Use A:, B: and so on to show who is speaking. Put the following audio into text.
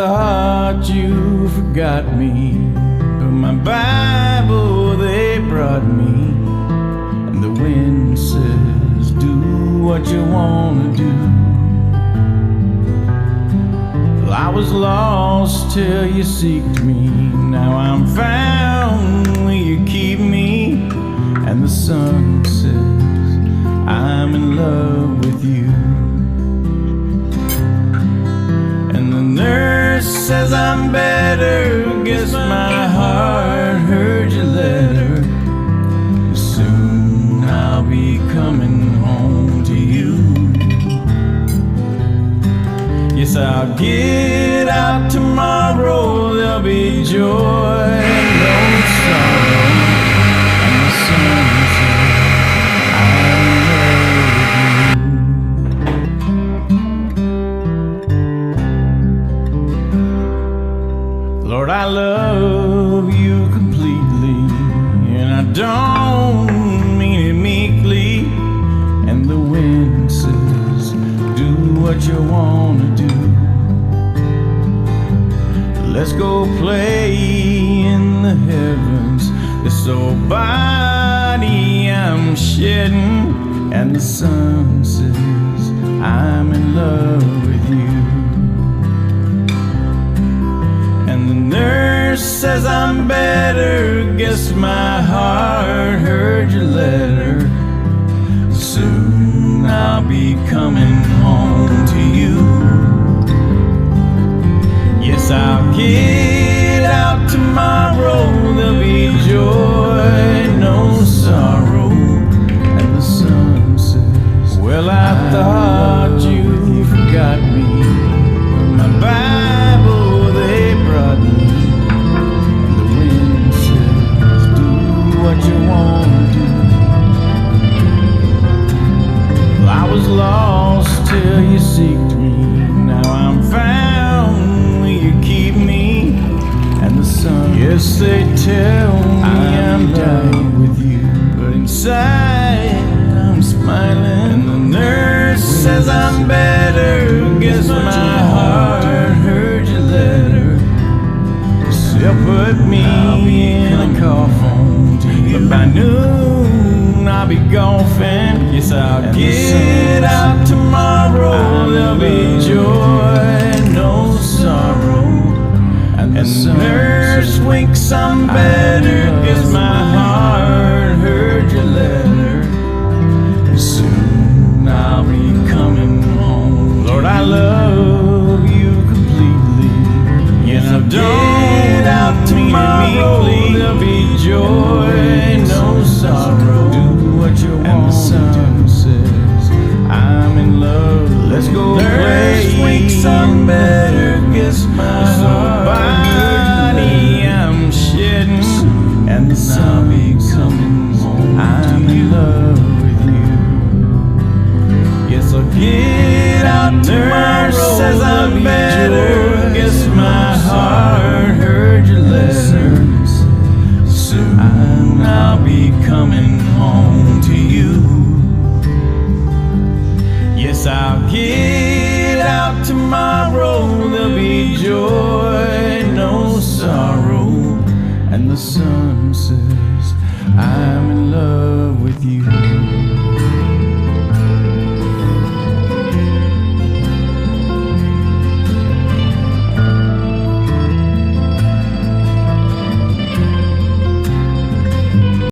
A: thought you forgot me, but my Bible they brought me, and the wind says, do what you wanna do. Well, I was lost till you seeked me, now I'm found, will you keep me? And the sun says, I'm in love with you. And the nurse says I'm better, guess my heart heard your letter. Soon I'll be coming home to you. Yes, I'll get out tomorrow, there'll be joy and no sorrow. And the sun says, I'm in love with you. Lord, I love you completely, and I don't mean it meekly. And the wind says, do what you wanna do. Let's go play in the heavens, this old body I'm shedding. And the sun says, I'm in love with you. And the nurse says I'm better, guess my heart heard your letter. Soon I'll be coming home to you. Yes, I'll get out tomorrow, there'll be joy, no sorrow. And the sun says, well, I thought you forgot me, but my Bible they brought me, and the wind says, do what you wanna do. Well, I was lost till you seeked me, now I'm found, will you keep me? And the sun, yes, they tell me I'm dying with you, but inside I'm smiling. And the nurse says I'm better, guess my heart heard your letter. They'll put me in a coffin, but by noon I'll be golfing. Yes, I'll get out tomorrow, there'll be joy, no sorrow. And the nurse winks I'm better, guess my heart heard your letter. Soon I'll be coming home. Lord, I love you completely, and I don't out tomorrow, there'll be joy, no sorrow. Do what you want. And the sun says, I'm in love. Let's go play. Nurse winks I'm better.